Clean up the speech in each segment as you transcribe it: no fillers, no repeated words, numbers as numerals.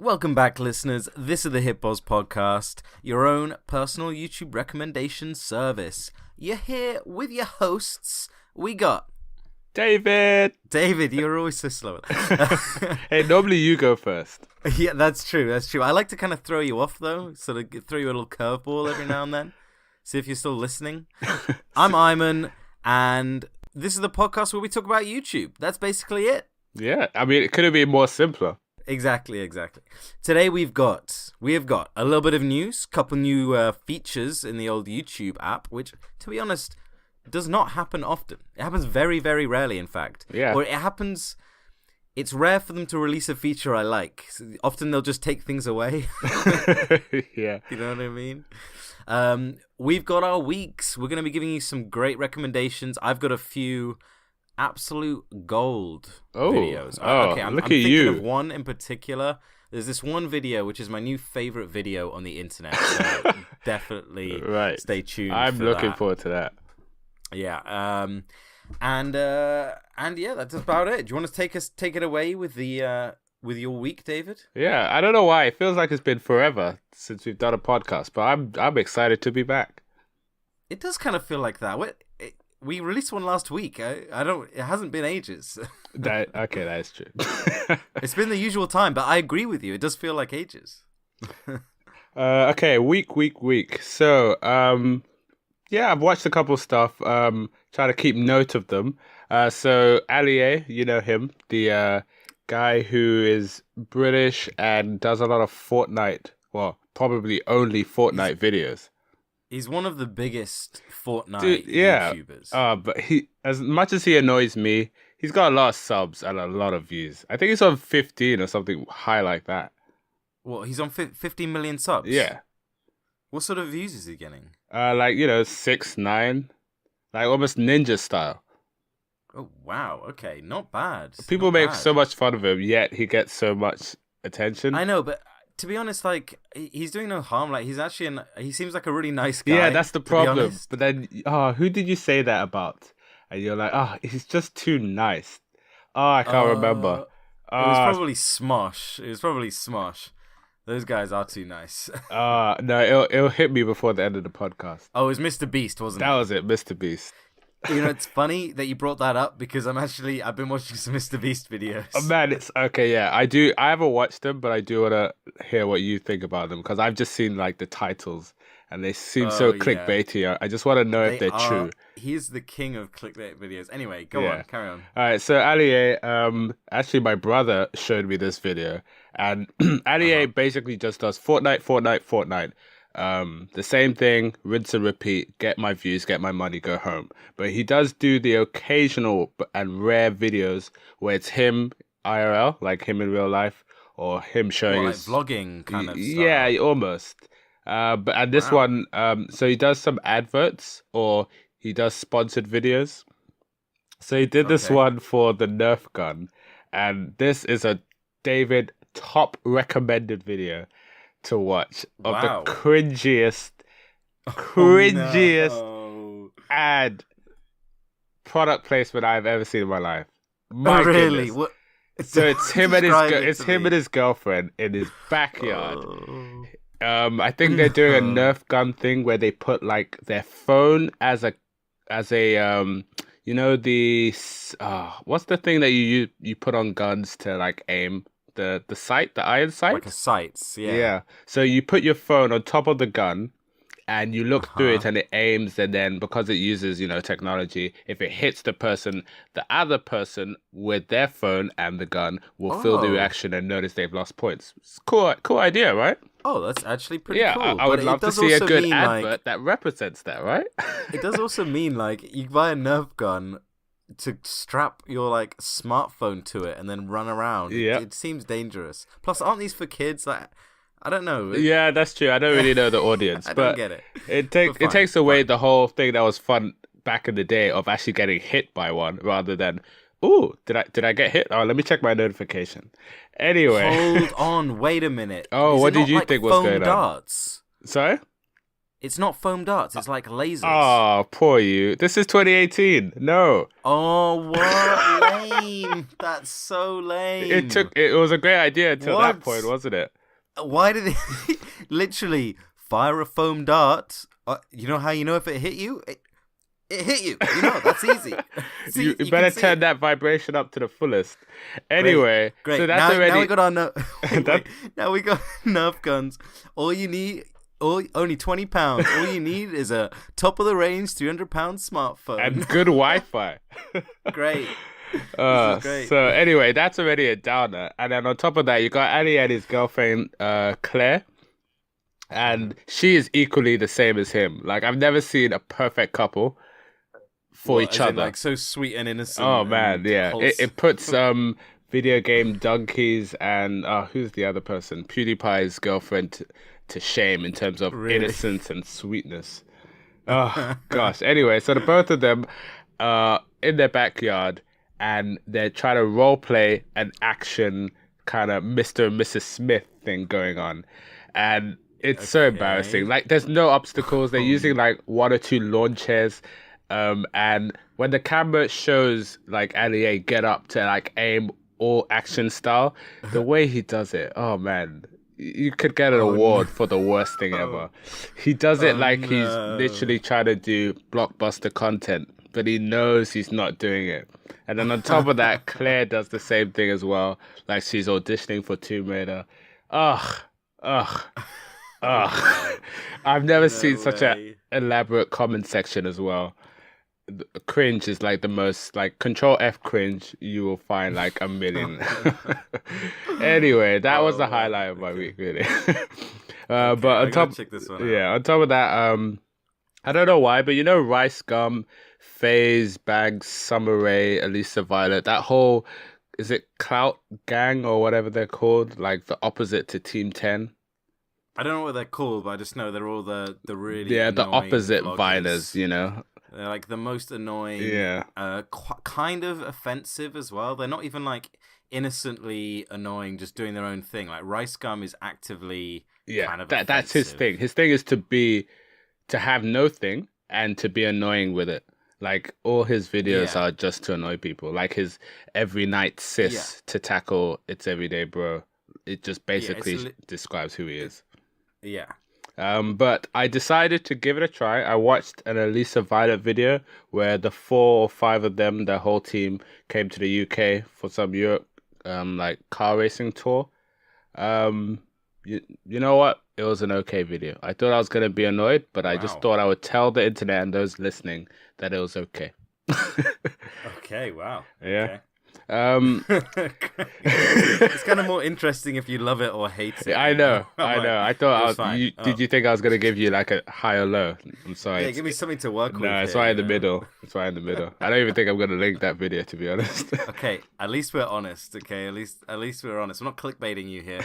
Welcome back, listeners. This is the Hitboz Podcast, your own personal YouTube recommendation service. You're here with your hosts. We got David, you're always so slow. Hey, normally you go first. Yeah, that's true. I like to kind of throw you off, though, sort of throw you a little curveball every now and then. See if you're still listening. I'm Ayman, and this is the podcast where we talk about YouTube. That's basically it. Yeah, I mean, it couldn't be more simpler. Exactly. Today we have got a little bit of news, couple new features in the old YouTube app, which, to be honest, does not happen often. It happens very, very rarely, in fact. Yeah. Or it's rare for them to release a feature I like. Often they'll just take things away. Yeah. You know what I mean? We've got our weeks. We're going to be giving you some great recommendations. I've got a few absolute gold videos. Okay, I'm thinking of one in particular. There's this one video which is my new favorite video on the internet. So definitely stay tuned. I'm looking forward to that. Yeah. And yeah, that's about it. Do you want to take it away with the with your week, David? Yeah, I don't know why. It feels like it's been forever since we've done a podcast, but I'm excited to be back. It does kind of feel like that. We released one last week. It hasn't been ages. That is true. It's been the usual time, but I agree with you. It does feel like ages. Okay, week. So, yeah, I've watched a couple of stuff. Try to keep note of them. So AliA, you know him, the guy who is British and does a lot of Fortnite. Well, probably only Fortnite videos. He's one of the biggest Fortnite YouTubers. But he, as much as he annoys me, he's got a lot of subs and a lot of views. I think he's on 15 or something high like that. Well, he's on 15 million subs? Yeah. What sort of views is he getting? 6, 9. Like almost ninja style. Oh, wow. Okay, not bad. People make so much fun of him, yet he gets so much attention. I know, but to be honest, like, he's doing no harm. Like, he seems like a really nice guy. Yeah, that's the problem. But then, who did you say that about? And you're like, he's just too nice. I can't remember. It was probably Smosh. Those guys are too nice. No, it'll hit me before the end of the podcast. Oh, it was Mr. Beast, wasn't it? That was it, Mr. Beast. You know, it's funny that you brought that up because I've been watching some Mr. Beast videos. Oh man, it's okay. Yeah, I haven't watched them, but I do want to hear what you think about them because I've just seen like the titles and they seem so clickbaity. I just want to know if they're true. He's the king of clickbait videos. Anyway, go on, carry on. All right, so AliA, actually my brother showed me this video, and AliA basically just does Fortnite. The same thing, rinse and repeat, get my views, get my money, go home. But he does do the occasional and rare videos where it's him IRL, like him in real life, or him showing his vlogging kind of stuff. Yeah, almost. But this one, so he does some adverts or he does sponsored videos. So he did this one for the Nerf gun, and this is a David top recommended video to watch of the cringiest ad product placement I've ever seen in my life. My really? Goodness. What? So it's him and his girlfriend in his backyard. I think they're doing a Nerf gun thing where they put like their phone as a you know the what's the thing that you put on guns to like aim? The sight, the iron sight? Like a sights, yeah. Yeah. So you put your phone on top of the gun and you look through it and it aims, and then because it uses, technology, if it hits the other person with their phone and the gun will feel the reaction and notice they've lost points. It's cool idea, right? Oh, that's actually pretty cool. Yeah, I would love to see a good advert that represents that, right? It does also mean, like, you buy a Nerf gun to strap your like smartphone to it and then run around. Yeah, it seems dangerous. Plus, aren't these for kids? Like, I don't know. Yeah, that's true. I don't really know the audience. I but don't get it. It takes away the whole thing that was fun back in the day of actually getting hit by one, rather than did I get hit? Oh, let me check my notification. Anyway, hold on, wait a minute. What did you think was going on? Darts? Sorry. It's not foam darts. It's like lasers. Oh, poor you. This is 2018. No. Oh, what? Lame. That's so lame. It was a great idea until that point, wasn't it? Why did it literally fire a foam dart? You know how you know if it hit you? It hit you. You know, that's easy. See, you better turn that vibration up to the fullest. Anyway, great. So that's now we got our now we got Nerf guns. All you need, only £20. All you need is a top of the range £300 smartphone and good Wi-Fi. Great. Great. So anyway, that's already a downer. And then on top of that, you got Ali and his girlfriend Claire. And she is equally the same as him. Like, I've never seen a perfect couple for each other. Like, so sweet and innocent. Oh, man, yeah. It puts video game donkeys and who's the other person? PewDiePie's girlfriend to shame in terms of innocence and sweetness. Oh, gosh. Anyway, so the both of them are in their backyard and they're trying to role play an action kind of Mr. and Mrs. Smith thing going on. And it's so embarrassing. Like, there's no obstacles. They're using like 1 or 2 lawn chairs. And when the camera shows like AliA get up to like aim all action style, the way he does it, oh man, you could get an award for the worst thing ever. He does it like he's literally trying to do blockbuster content, but he knows he's not doing it. And then on top of that, Claire does the same thing as well. Like she's auditioning for Tomb Raider. Ugh. I've never seen such an elaborate comment section as well. Cringe is like the most, like, Control F cringe you will find like a million. Anyway, that was the highlight of my week, really. But on top, check this one out. Yeah, on top of that, I don't know why, but you know, RiceGum, FaZe, Bags, Summer Rae, Elisa Violet, that whole, is it Clout Gang or whatever they're called, like the opposite to Team 10. I don't know what they're called, but I just know they're all the really the opposite vloggers. viners, you know. They're like the most annoying, kind of offensive as well. They're not even like innocently annoying, just doing their own thing. Like RiceGum is actively kind of offensive. That's his thing. His thing is to have no thing and to be annoying with it. Like all his videos are just to annoy people. Like his every night sis to tackle It's Everyday Bro. It just basically describes who he is. Yeah. But I decided to give it a try. I watched an Elisa Violet video where the 4 or 5 of them, the whole team, came to the UK for some Europe, like car racing tour. You know what? It was an okay video. I thought I was gonna be annoyed, but I just thought I would tell the internet and those listening that it was okay. Okay. Wow. Yeah. Okay. It's kind of more interesting if you love it or hate it. I know. I thought did you think I was gonna give you like a high or low? I'm sorry. Yeah, give me something to work with. No, it's right in the middle. It's right in the middle. I don't even think I'm gonna link that video, to be honest. Okay, at least we're honest. Okay, at least we're honest. We're not clickbaiting you here.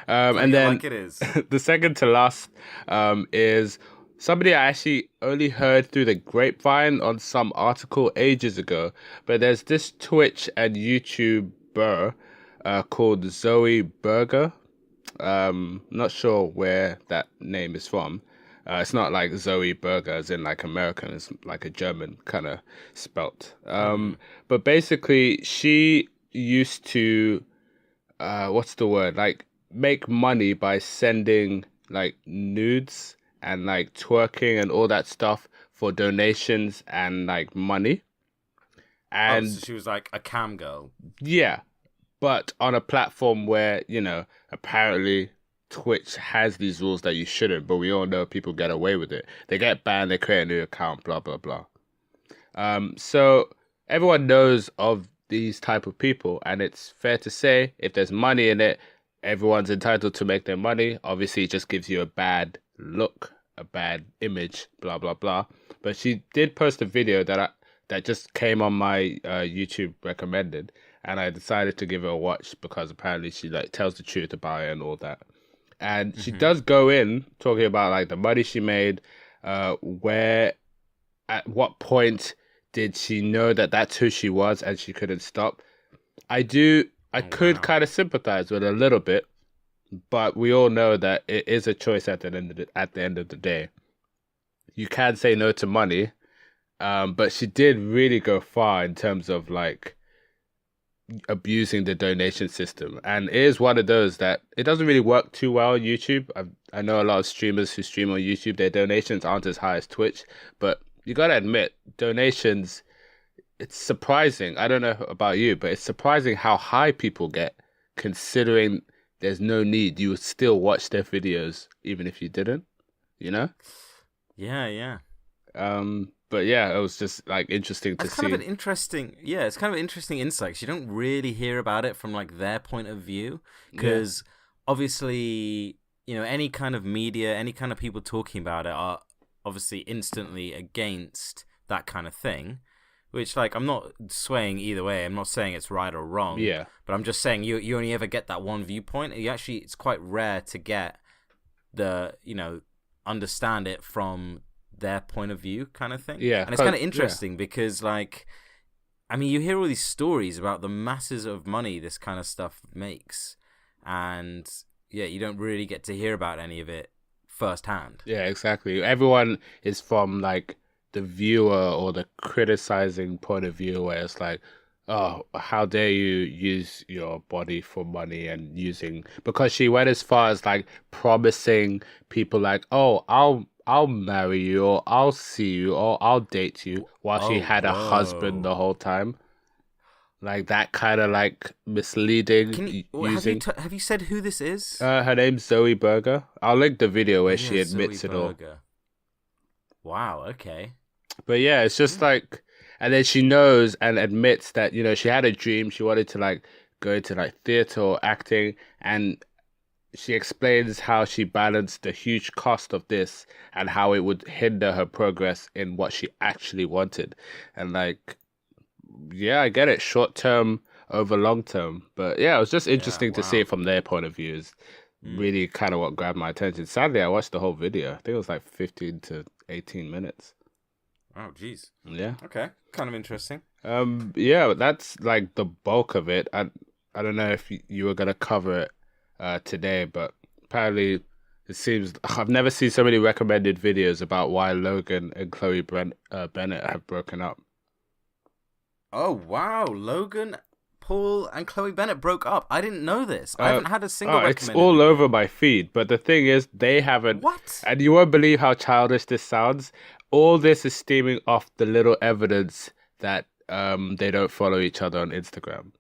And then like it is. The second to last is somebody I actually only heard through the grapevine on some article ages ago. But there's this Twitch and YouTuber called Zoe Burger. Not sure where that name is from. It's not like Zoe Burger as in like American. It's like a German kind of spelt. But basically she used to, what's the word? Like make money by sending like nudes and like twerking and all that stuff for donations and like money. And so she was like a cam girl. Yeah. But on a platform where, you know, apparently Twitch has these rules that you shouldn't, but we all know people get away with it. They get banned, they create a new account, blah, blah, blah. So everyone knows of these type of people, and it's fair to say if there's money in it, everyone's entitled to make their money. Obviously, it just gives you a bad look, a bad image, blah, blah, blah. But she did post a video that just came on my YouTube recommended, and I decided to give it a watch because apparently she like tells the truth about it and all that. And she does go in talking about like the money she made, where, at what point did she know that that's who she was and she couldn't stop. I could kind of sympathize with a little bit, but we all know that it is a choice at the end of the day. you can say no to money. But she did really go far in terms of like abusing the donation system, and it is one of those that it doesn't really work too well on YouTube. I know a lot of streamers who stream on YouTube, their donations aren't as high as Twitch, but you gotta admit, donations, it's surprising. I don't know about you, but it's surprising how high people get, considering there's no need. You would still watch their videos even if you didn't, you know? Yeah. But yeah, it was just like interesting to see. It's kind of an interesting insight. 'Cause you don't really hear about it from like their point of view, because obviously, you know, any kind of media, any kind of people talking about it are obviously instantly against that kind of thing. Which, like, I'm not swaying either way. I'm not saying it's right or wrong. Yeah. But I'm just saying you only ever get that one viewpoint. It's quite rare to get understand it from their point of view kind of thing. Yeah. And it's kind of interesting because, like, I mean, you hear all these stories about the masses of money this kind of stuff makes. And, yeah, you don't really get to hear about any of it firsthand. Yeah, exactly. Everyone is from, like, the viewer or the criticizing point of view, where it's like, oh, how dare you use your body for money, and using, because she went as far as like promising people like, oh, I'll marry you, or I'll see you, or I'll date you, while she had a husband the whole time. Like that kind of like misleading. Have you said who this is? Her name's Zoe Burger. I'll link the video where she admits it all. Wow, okay. But yeah, it's just like, and then she knows and admits that, you know, she had a dream. She wanted to like go into like theater or acting, and she explains how she balanced the huge cost of this and how it would hinder her progress in what she actually wanted. And like, yeah, I get it, short term over long term. But yeah, it was just interesting to see it from their point of view. Is really kind of what grabbed my attention. Sadly, I watched the whole video. I think it was like 15 to 18 minutes. Oh, geez. Yeah. Okay. Kind of interesting. Yeah, but that's like the bulk of it. I don't know if you were gonna cover it today, but apparently it seems I've never seen so many recommended videos about why Logan and Chloe Bennett have broken up. Oh wow, Logan Paul and Chloe Bennett broke up. I didn't know this. I haven't had a single recommended. It's all over my feed, but the thing is, they haven't. What? And you won't believe how childish this sounds. All this is stemming off the little evidence that they don't follow each other on Instagram.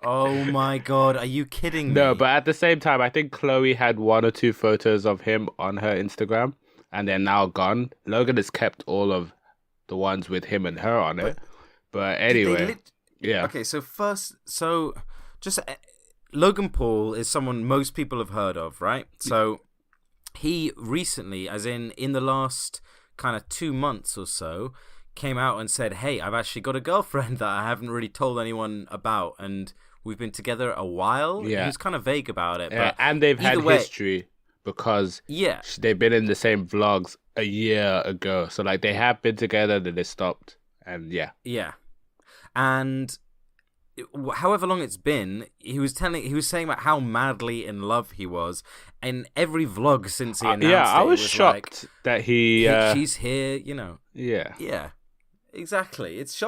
Oh my god, are you kidding me? No, but at the same time, I think Chloe had 1 or 2 photos of him on her Instagram, and they're now gone. Logan has kept all of the ones with him and her on it. But anyway, yeah. Okay, so Logan Paul is someone most people have heard of, right? So he recently, as in the last kind of 2 months or so, came out and said, hey, I've actually got a girlfriend that I haven't really told anyone about, and we've been together a while. Yeah. He was kind of vague about it. Yeah, but and they've had history because they've been in the same vlogs a year ago. So like they have been together, then they stopped, and yeah. And however long it's been, he was saying about how madly in love he was, and every vlog since he announced it. I was shocked that she's here, you know. Yeah, exactly. It's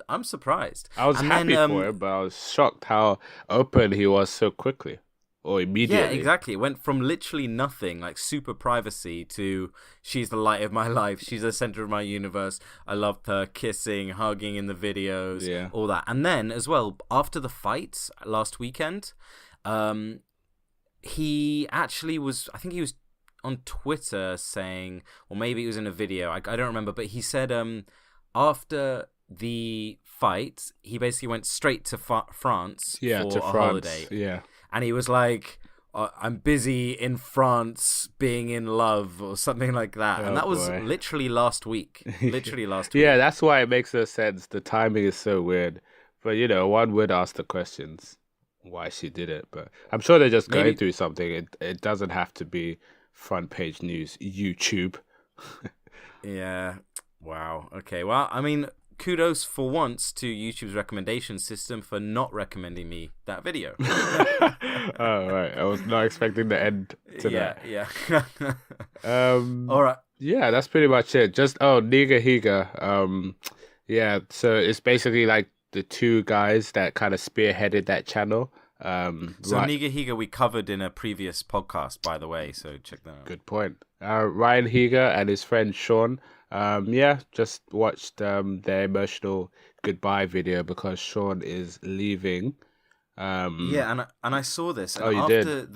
I'm surprised. I was happy for him, but I was shocked how open he was so quickly. Or immediately. Yeah, exactly. It went from literally nothing, like super privacy, to she's the light of my life. She's the center of my universe. I loved her kissing, hugging in the videos, all that. And then as well, after the fight last weekend, he actually was, I think he was on Twitter saying, or maybe it was in a video, I don't remember, but he said after the fight, he basically went straight to France for a holiday. Yeah. And he was like, I'm busy in France being in love or something like that. And that was literally last week. Yeah, that's why it makes no sense. The timing is so weird. But, you know, one would ask the questions why she did it. But I'm sure they're just going through something. It doesn't have to be front page news, YouTube. Yeah. Wow. Okay. Well, I mean, kudos for once to YouTube's recommendation system for not recommending me that video. Oh, right. I was not expecting the end to that. Yeah. All right. Yeah, that's pretty much it. Just Nigahiga. Yeah, so it's basically like the two guys that kind of spearheaded that channel. So Nigahiga we covered in a previous podcast, by the way, so check that out. Good point. Ryan Higa and his friend Sean. Yeah, just watched their emotional goodbye video because Sean is leaving. Yeah, and I saw this. And you did?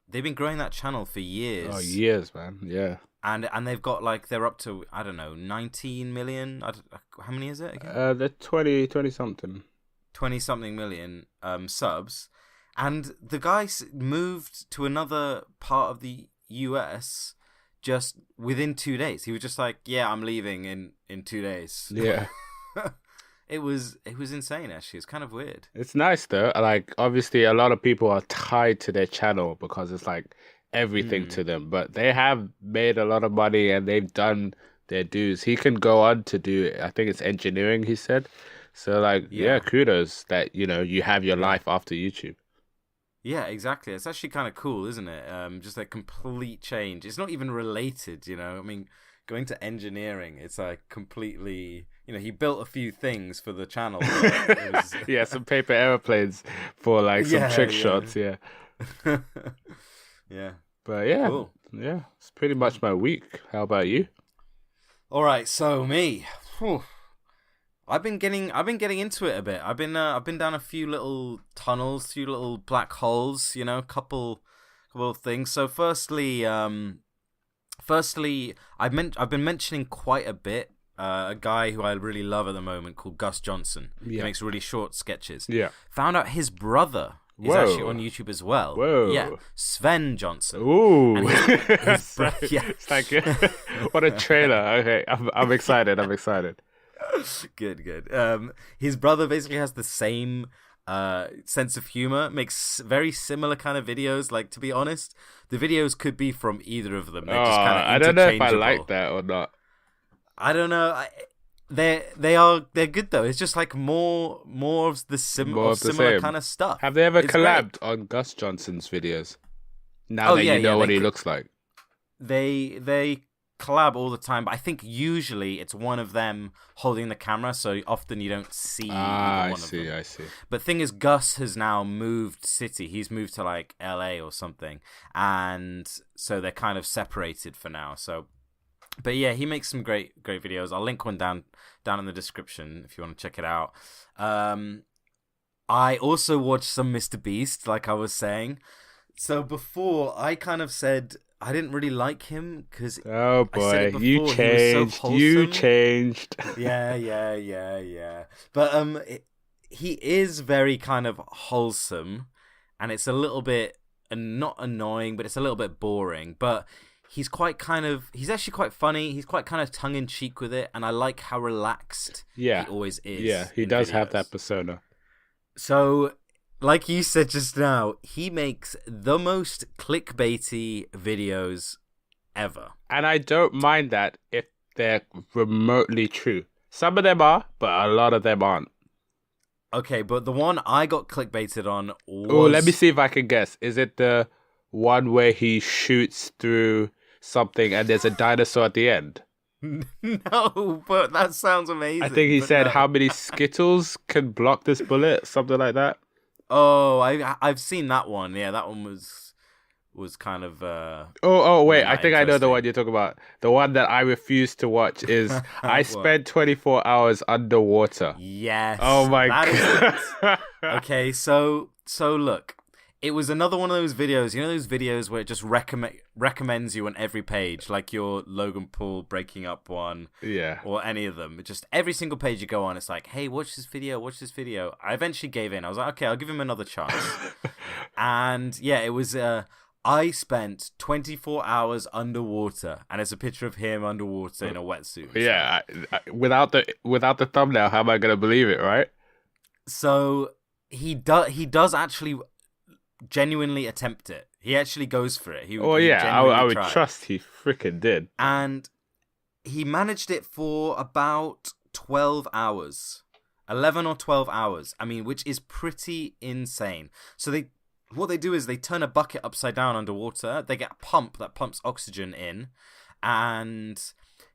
They've been growing that channel for years. Oh, years, man. Yeah. And they've got like they're up to, I don't know, 19 million. How many is it again? They're 20 something. 20 something million subs. And the guy moved to another part of the US just within 2 days. He was just like, "Yeah, I'm leaving in 2 days." Yeah. It was insane, actually. It's kind of weird. It's nice though. Like obviously a lot of people are tied to their channel because it's like everything to them. But they have made a lot of money and they've done their dues. He can go on to do, I think it's engineering, he said. So like yeah, kudos that, you have your life after YouTube. Yeah, exactly. It's actually kind of cool, isn't it? Just a complete change. It's not even related, I mean, going to engineering, it's like completely, he built a few things for the channel. Yeah, some paper airplanes for like some trick shots, yeah. Yeah. But yeah, cool. Yeah, it's pretty much my week. How about you? All right, so me. Whew. I've been getting into it a bit. I've been down a few little tunnels, few little black holes, couple of things. So firstly, I've been mentioning quite a bit a guy who I really love at the moment called Gus Johnson. Yeah. He makes really short sketches. Yeah. Found out his brother is actually on YouTube as well. Whoa. Yeah. Sven Johnson. Ooh. And his yeah. It's like what a trailer. Okay, I'm excited. Good. His brother basically has the same sense of humor, makes very similar kind of videos. Like, to be honest, the videos could be from either of them. They're just kind of I don't know if I like that or not. I don't know. They're good though. It's just like more of the similar kind of stuff. Have they ever collabed on Gus Johnson's videos? Now that you know what he looks like. They collab all the time, but I think usually it's one of them holding the camera, so often you don't see either one of them. I see. But thing is, Gus has now moved city. He's moved to like LA or something, and so they're kind of separated for now. So, but yeah, he makes some great videos. I'll link one down in the description if you want to check it out. I also watched some Mr. Beast, like I was saying. So before, I kind of said I didn't really like him because oh boy, you changed. You changed. Yeah. But he is very kind of wholesome, and it's a little bit not annoying, but it's a little bit boring. But he's actually quite funny. He's quite kind of tongue in cheek with it, and I like how relaxed he always is. Yeah, he does have that persona. So, like you said just now, he makes the most clickbaity videos ever. And I don't mind that if they're remotely true. Some of them are, but a lot of them aren't. Okay, but the one I got clickbaited on was... Oh, let me see if I can guess. Is it the one where he shoots through something and there's a dinosaur at the end? No, but that sounds amazing. I think he said how many Skittles can block this bullet, something like that. Oh, I've seen that one. Yeah, that one was kind of. Oh wait! I think I know the one you're talking about. The one that I refuse to watch is I spent 24 hours underwater. Yes. Oh my god. Okay, so look, it was another one of those videos. You know those videos where it just recommends you on every page, like your Logan Paul breaking up one, or any of them. Just every single page you go on, it's like, hey, watch this video. I eventually gave in. I was like, okay, I'll give him another chance. And yeah, it was. I spent 24 hours underwater, and it's a picture of him underwater in a wetsuit. Yeah, without the thumbnail, how am I gonna believe it, right? So he does actually genuinely attempt it. He actually goes for it. I would trust he freaking did. And he managed it for about 12 hours. 11 or 12 hours. I mean, which is pretty insane. So what they do is they turn a bucket upside down underwater. They get a pump that pumps oxygen in, and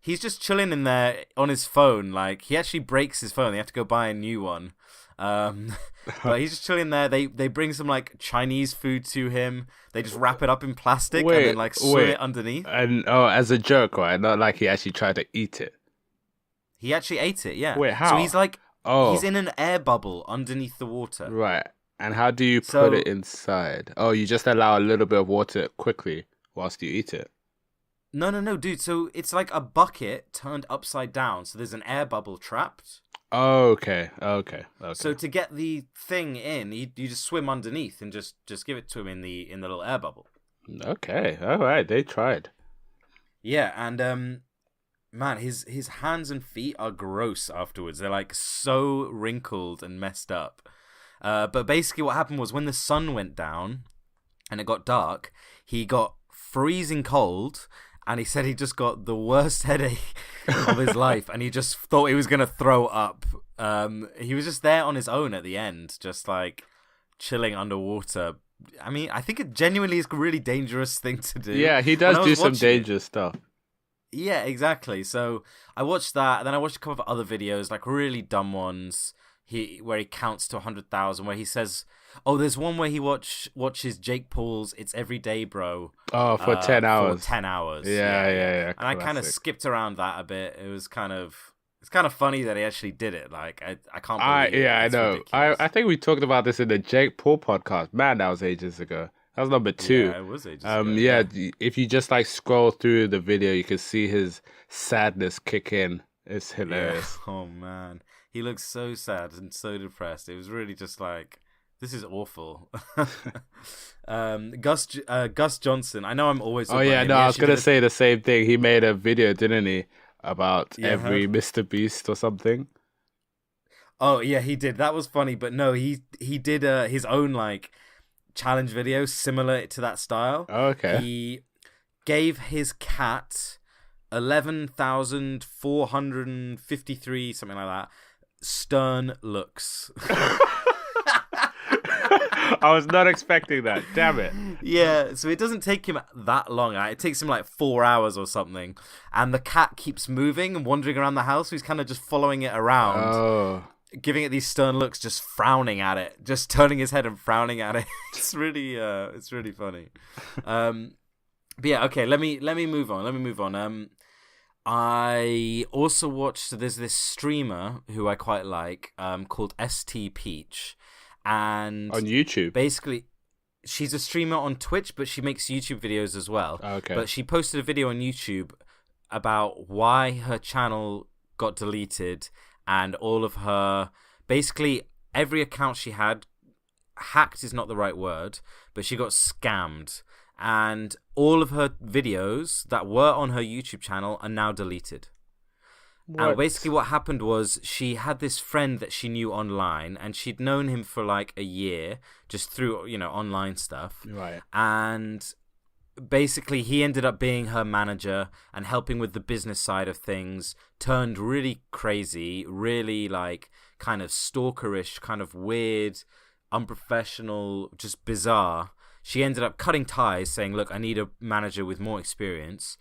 he's just chilling in there on his phone. Like, he actually breaks his phone. They have to go buy a new one. But he's just chilling there. They bring some like Chinese food to him. They just wrap it up in plastic and then like swim it underneath. And as a joke, right? Not like he actually tried to eat it. He actually ate it, yeah. Wait, how? So he's like, he's in an air bubble underneath the water. Right. And how do you put it inside? Oh, you just allow a little bit of water quickly whilst you eat it. No, dude. So it's like a bucket turned upside down. So there's an air bubble trapped. Oh, okay. So to get the thing in, you just swim underneath and just give it to him in the little air bubble. Okay, all right. They tried. Yeah, and man, his hands and feet are gross afterwards. They're like so wrinkled and messed up. But basically, what happened was when the sun went down and it got dark, he got freezing cold. And he said he just got the worst headache of his life, and he just thought he was going to throw up. He was just there on his own at the end, just like chilling underwater. I mean, I think it genuinely is a really dangerous thing to do. Yeah, he does do some dangerous stuff. Yeah, exactly. So I watched that, and then I watched a couple of other videos, like really dumb ones. Where he counts to 100,000, where he says, "Oh, there's one where he watches Jake Paul's It's Every Day, Bro." Oh, for 10 hours. For 10 hours. Yeah. And I kind of skipped around that a bit. It's kind of funny that he actually did it. Like I can't believe it. Yeah, I know. I think we talked about this in the Jake Paul podcast. Man, that was ages ago. That was number 2. Yeah, it was ages ago. Yeah, if you just like scroll through the video, you can see his sadness kick in. It's hilarious. Yeah. Oh man. He looks so sad and so depressed. It was really just like, this is awful. Gus Johnson. I know I'm always. Oh yeah, no, I was gonna say the same thing. He made a video, didn't he, about every Mr. Beast or something? Oh yeah, he did. That was funny, but no, he did his own like challenge video similar to that style. Oh, okay. He gave his cat 11,453, something like that, stern looks. I was not expecting that. Damn it. Yeah, so it doesn't take him that long. It takes him like 4 hours or something. And the cat keeps moving and wandering around the house. So he's kind of just following it around, giving it these stern looks, just frowning at it, just turning his head and frowning at it. It's really funny. But yeah, okay, let me move on. I also watched, there's this streamer who I quite like, called StPeach, and on YouTube. Basically, she's a streamer on Twitch, but she makes YouTube videos as well. Okay. But she posted a video on YouTube about why her channel got deleted, and all of her, basically every account she had, hacked is not the right word, but she got scammed. And all of her videos that were on her YouTube channel are now deleted. What? And basically what happened was she had this friend that she knew online, and she'd known him for like a year just through, online stuff. Right. And basically he ended up being her manager and helping with the business side of things, turned really crazy, really like kind of stalkerish, kind of weird, unprofessional, just bizarre. She ended up cutting ties, saying, look, I need a manager with more experience.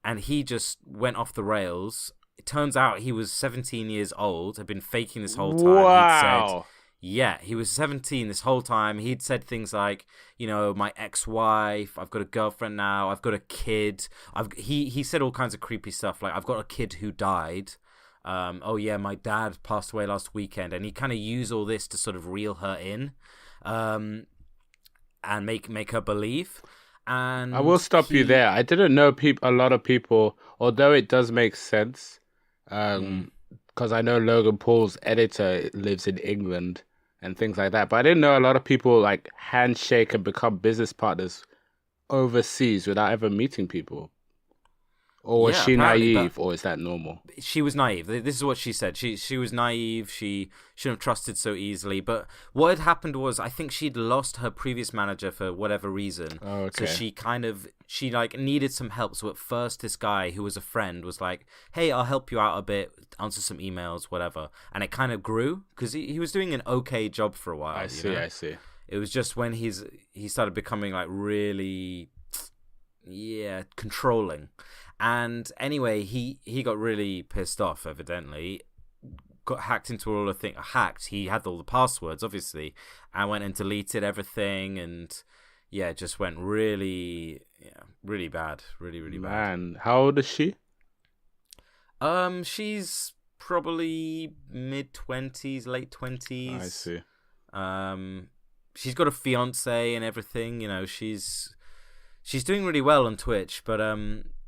And he just went off the rails. It turns out he was 17 years old, had been faking this whole time. Wow. He was 17 this whole time. He'd said things like, my ex-wife, I've got a girlfriend now, I've got a kid. He said all kinds of creepy stuff, like, I've got a kid who died. My dad passed away last weekend. And he kind of used all this to sort of reel her in. And make her believe. And I will stop you there. I didn't know a lot of people, although it does make sense, because I know Logan Paul's editor lives in England and things like that. But I didn't know a lot of people like handshake and become business partners overseas without ever meeting people. Or was she naive, or is that normal? She was naive. This is what she said. She was naive. She shouldn't have trusted so easily. But what had happened was, I think she'd lost her previous manager for whatever reason. Oh, okay. So she needed some help. So at first, this guy who was a friend was like, "Hey, I'll help you out a bit, answer some emails, whatever." And it kind of grew because he was doing an okay job for a while. I see. It was just when he started becoming like really, controlling. And anyway, he got really pissed off, evidently. Got hacked into all the things. He had all the passwords, obviously, and went and deleted everything. And yeah, just went really bad. Really, really bad. Man, how old is she? She's probably mid-20s, late 20s. I see. She's got a fiance and everything. You know, she's doing really well on Twitch, but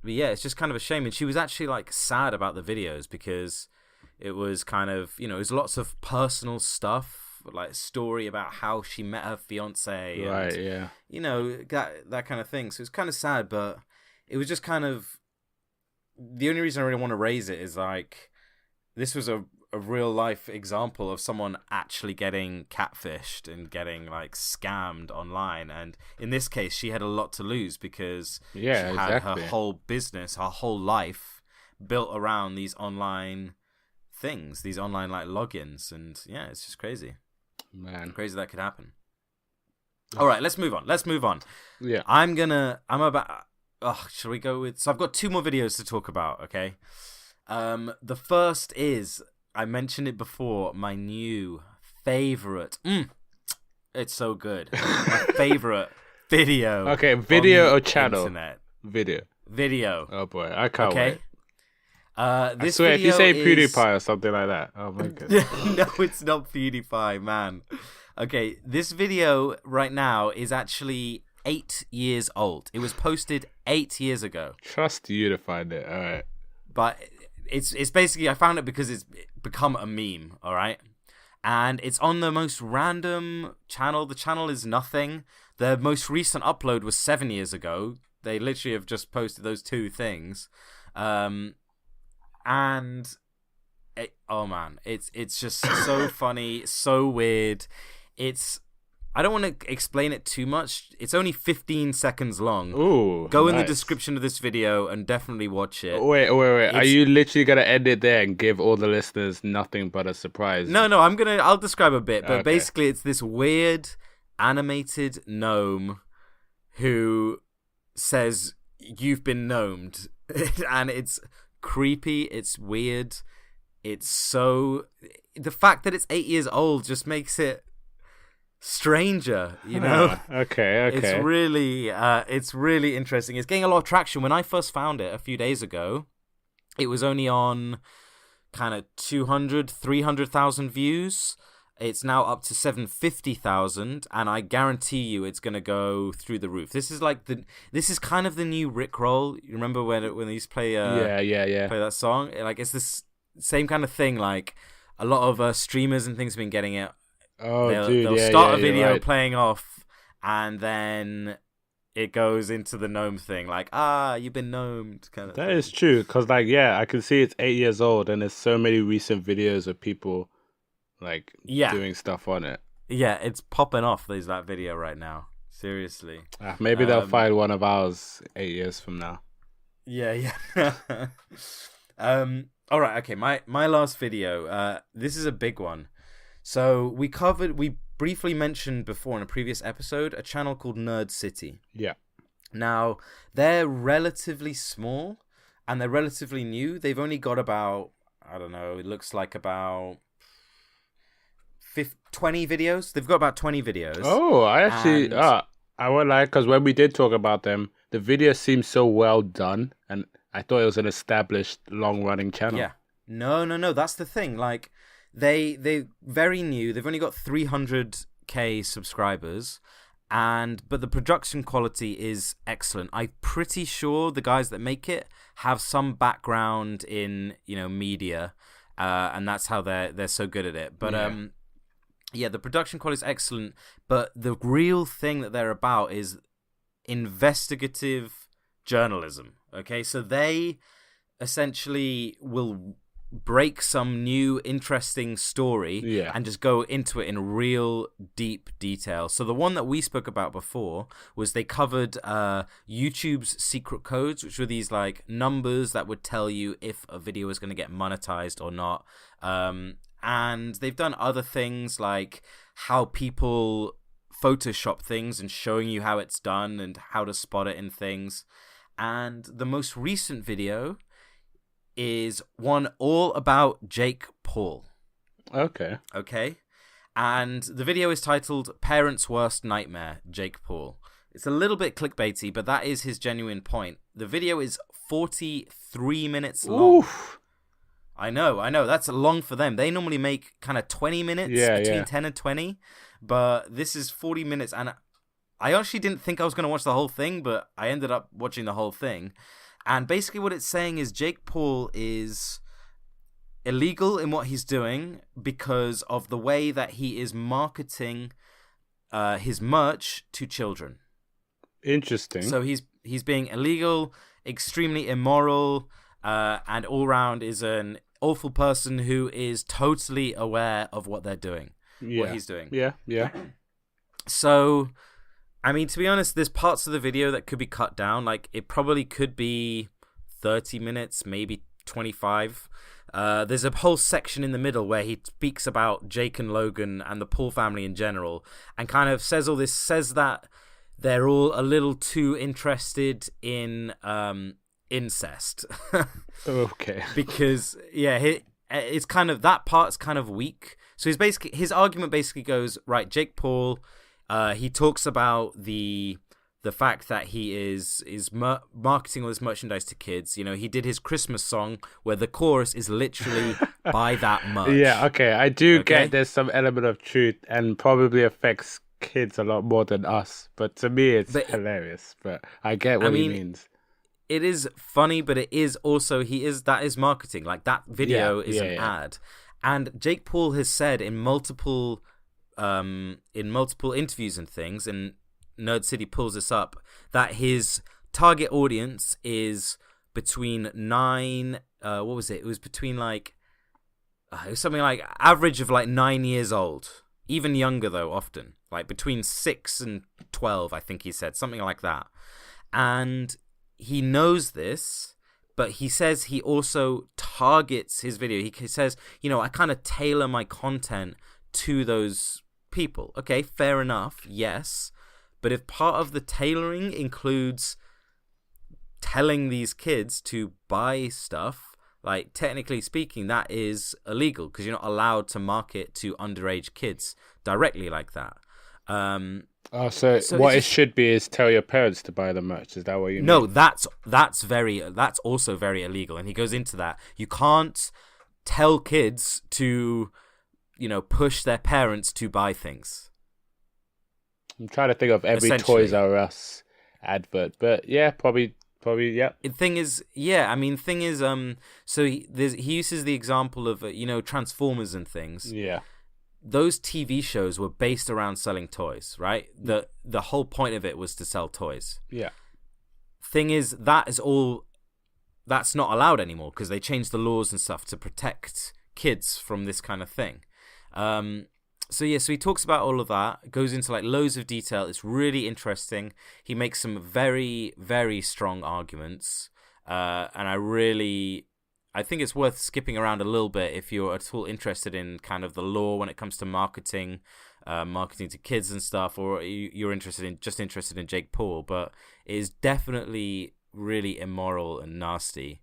yeah, it's just kind of a shame. And she was actually like sad about the videos because it was kind of, it was lots of personal stuff, like a story about how she met her fiance, right? And, yeah, that kind of thing. So it's kind of sad, but it was just kind of the only reason I really want to raise it is like this was a real life example of someone actually getting catfished and getting like scammed online. And in this case, she had a lot to lose because she had her whole business, her whole life built around these online things, these online like logins. And yeah, it's just crazy. Man. Crazy that could happen. All right, let's move on. Yeah. Shall we go with... So I've got 2 more videos to talk about, okay? The first is... I mentioned it before, my new favorite. It's so good. My favorite video. Okay, video or channel? Internet. Video. Oh boy, I can't wait. This I swear, if you say is... PewDiePie or something like that, oh my god. No, it's not PewDiePie, man. Okay, this video right now is actually 8 years old. It was posted 8 years ago. Trust you to find it. All right. But it's basically, I found it because it's become a meme, all right? And it's on the most random channel. The channel is nothing. The most recent upload was 7 years ago. They literally have just posted those 2 things. Oh man, it's just so funny, so weird. I don't want to explain it too much. It's only 15 seconds long. Ooh, Go in the description of this video and definitely watch it. Wait. Are you literally going to end it there and give all the listeners nothing but a surprise? No, I'll describe a bit. But basically, it's this weird animated gnome who says, "You've been gnomed." And it's creepy. It's weird. It's so... The fact that it's 8 years old just makes it stranger, you know? Okay. It's really interesting. It's getting a lot of traction. When I first found it a few days ago, it was only on kind of 300,000 views. It's now up to 750,000, and I guarantee you it's going to go through the roof. This is kind of the new Rickroll. You remember when they used to play play that song? Like, it's this same kind of thing. Like, a lot of streamers and things have been getting it. They'll start a video playing off, and then it goes into the gnome thing, like, you've been gnomed, kind of That thing. is true, because, like, I can see it's 8 years old, and there's so many recent videos of people, like, doing stuff on it. Yeah, it's popping off, there's that video right now. Seriously. Maybe they'll find one of ours 8 years from now. Yeah. All right, okay, my last video, this is a big one. So we briefly mentioned before in a previous episode a channel called Nerd City. Yeah. Now, they're relatively small and they're relatively new. They've only got about, I don't know, it looks like about 20 videos. They've got about 20 videos. Oh, I actually, I won't lie, because when we did talk about them, the video seemed so well done, and I thought it was an established, long-running channel. Yeah. No, that's the thing. Like, They very new. They've only got 300k subscribers, but the production quality is excellent. I'm pretty sure the guys that make it have some background in media, and that's how they're so good at it. But the production quality is excellent. But the real thing that they're about is investigative journalism. Okay, so they essentially will break some new interesting story and just go into it in real deep detail. So the one that we spoke about before was they covered YouTube's secret codes, which were these like numbers that would tell you if a video is going to get monetized or not. And they've done other things like how people Photoshop things and showing you how it's done and how to spot it in things. And the most recent video is one all about Jake Paul. Okay. And the video is titled Parents' Worst Nightmare, Jake Paul. It's a little bit clickbaity, but that is his genuine point. The video is 43 minutes long. Oof. I know. That's long for them. They normally make kind of 20 minutes, between 10 and 20. But this is 40 minutes. And I actually didn't think I was going to watch the whole thing, but I ended up watching the whole thing. And basically what it's saying is Jake Paul is illegal in what he's doing because of the way that he is marketing his merch to children. Interesting. So he's being illegal, extremely immoral, and all round is an awful person who is totally aware of what they're doing, what he's doing. Yeah. So, I mean, to be honest, there's parts of the video that could be cut down. Like, it probably could be 30 minutes, maybe 25. There's a whole section in the middle where he speaks about Jake and Logan and the Paul family in general and kind of says all this, says that they're all a little too interested in incest. Okay. Because, it's kind of, that part's kind of weak. So his argument basically goes, right, Jake Paul, he talks about the fact that he is marketing all this merchandise to kids. You know, he did his Christmas song where the chorus is literally buy that merch. Yeah, okay. I do get there's some element of truth and probably affects kids a lot more than us. But to me, it's hilarious. But I get what he means. It is funny, but it is also, that is marketing. Like, that video is an ad. And Jake Paul has said in multiple interviews and things, and Nerd City pulls this up, that his target audience is between 9, what was it? It was between it was something like average of 9 years old. Even younger though, often. Like between 6 and 12, I think he said. Something like that. And he knows this, but he says he also targets his video. He says, I kind of tailor my content to those people. Okay, fair enough, yes. But if part of the tailoring includes telling these kids to buy stuff, technically speaking, that is illegal because you're not allowed to market to underage kids directly like that. So what it should be is tell your parents to buy the merch. Is that what you mean? No, that's also very illegal. And he goes into that. You can't tell kids to, push their parents to buy things. I'm trying to think of every Toys R Us advert, but probably, yeah. The thing is, so he uses the example of, Transformers and things. Yeah. Those TV shows were based around selling toys, right? The whole point of it was to sell toys. Yeah. Thing is, that's not allowed anymore because they changed the laws and stuff to protect kids from this kind of thing. So he talks about all of that, goes into loads of detail. It's really interesting. He makes some very, very strong arguments. And I think it's worth skipping around a little bit if you're at all interested in kind of the law when it comes to marketing to kids and stuff, or you're interested in Jake Paul, but it is definitely really immoral and nasty.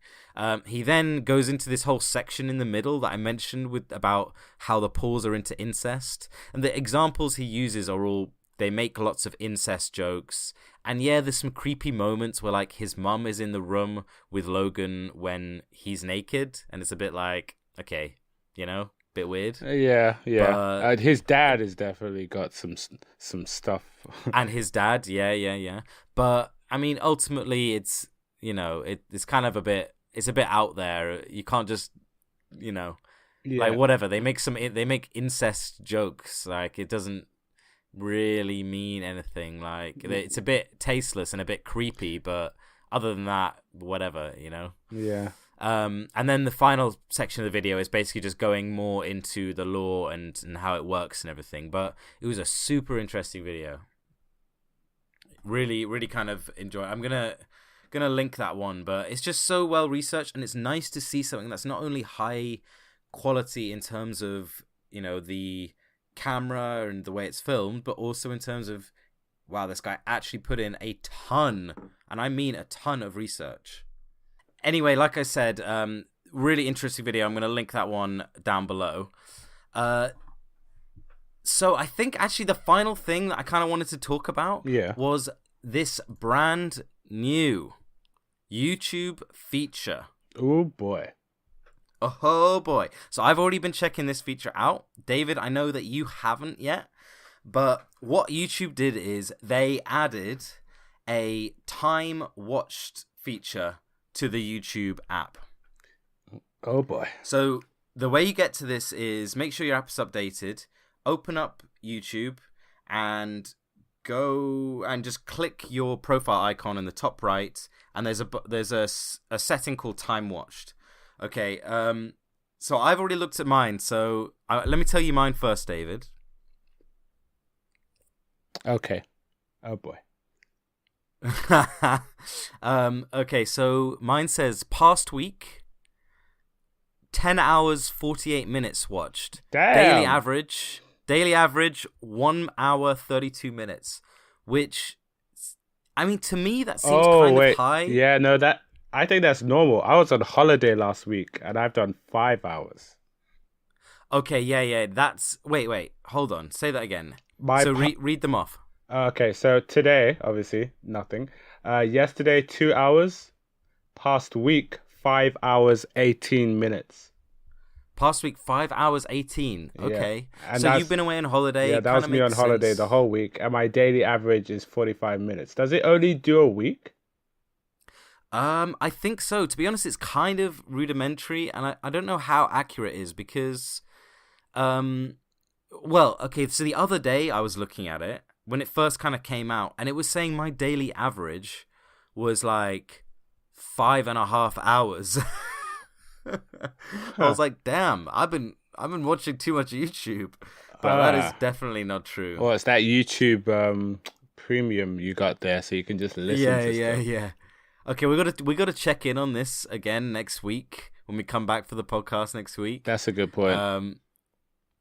He then goes into this whole section in the middle that I mentioned about how the Pauls are into incest, and the examples he uses are all, they make lots of incest jokes, and there's some creepy moments where his mum is in the room with Logan when he's naked, and it's a bit okay, bit weird. Yeah. His dad has definitely got some stuff. And his dad, yeah. But I mean, ultimately, it's it's kind of a bit out there. You can't just whatever. They make incest jokes. It doesn't really mean anything. It's a bit tasteless and a bit creepy, but other than that, whatever. Yeah. And then the final section of the video is basically just going more into the law and how it works and everything. But it was a super interesting video. Really, really kind of enjoy. I'm gonna link that one, but it's just so well researched, and it's nice to see something that's not only high quality in terms of the camera and the way it's filmed, but also in terms of, wow, this guy actually put in a ton, and I mean a ton of research. Anyway, like I said, really interesting video. I'm going to link that one down below. So I think actually the final thing that I kind of wanted to talk about was this brand new YouTube feature. Oh boy. Oh boy. So I've already been checking this feature out. David, I know that you haven't yet, but what YouTube did is they added a time watched feature to the YouTube app. Oh boy. So the way you get to this is make sure your app is updated, open up YouTube and go and just click your profile icon in the top right, and there's a setting called time watched. Okay, so I've already looked at mine, so let me tell you mine first, David. Okay. Oh boy. Okay, so mine says past week, 10 hours, 48 minutes watched. Damn. Daily average, 1 hour, 32 minutes, which, I mean, to me, that seems kind of high. Yeah, no, I think that's normal. I was on holiday last week, and I've done 5 hours. Okay, yeah, that's... Wait, hold on. Say that again. Read them off. Okay, so today, obviously, nothing. Yesterday, 2 hours. Past week, 5 hours, 18 minutes. Past week, 5 hours, 18. Okay. Yeah. So you've been away on holiday. Yeah, that was me on holiday the whole week. And my daily average is 45 minutes. Does it only do a week? I think so. To be honest, it's kind of rudimentary. And I don't know how accurate it is because... Well, okay, so the other day I was looking at it when it first kind of came out. And it was saying my daily average was like 5.5 hours. I was like, damn, I've been watching too much YouTube, but that is definitely not true. Well, it's that YouTube premium you got there, so you can just listen to stuff. Yeah. Okay, we got to check in on this again next week when we come back for the podcast next week. That's a good point.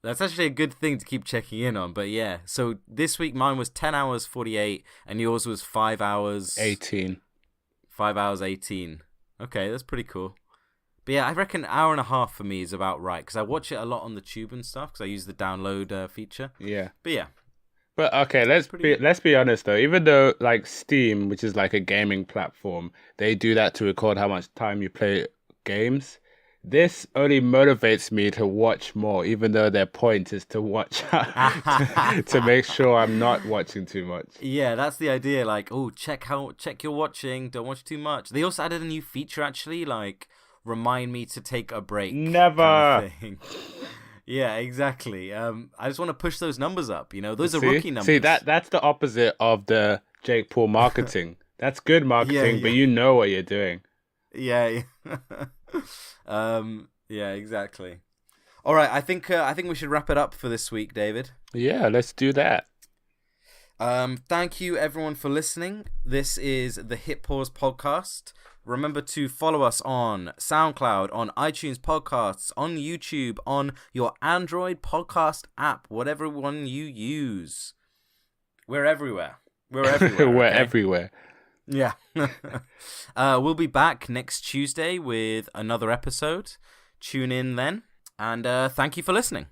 That's actually a good thing to keep checking in on. But yeah, so this week mine was 10 hours 48, and yours was 5 hours 18. 5 hours 18. Okay, that's pretty cool. But yeah, I reckon an hour and a half for me is about right, because I watch it a lot on the tube and stuff, because I use the download feature. Yeah. But yeah. But okay, let's be honest though. Even though like Steam, which is like a gaming platform, they do that to record how much time you play games. This only motivates me to watch more, even though their point is to watch to make sure I'm not watching too much. Yeah, that's the idea. Like, oh, check you're watching. Don't watch too much. They also added a new feature actually, like. Remind me to take a break. Never. Kind of thing. Yeah, exactly. I just want to push those numbers up. You know, those are rookie numbers. See, that's the opposite of the Jake Paul marketing. That's good marketing, but you know what you're doing. Yeah. Yeah, exactly. All right, I think we should wrap it up for this week, David. Yeah, let's do that. Thank you everyone for listening. This is the Hit Pause podcast. Remember to follow us on SoundCloud, on iTunes Podcasts, on YouTube, on your Android podcast app, whatever one you use. We're everywhere. We're everywhere. Yeah. We'll be back next Tuesday with another episode. Tune in then, and thank you for listening.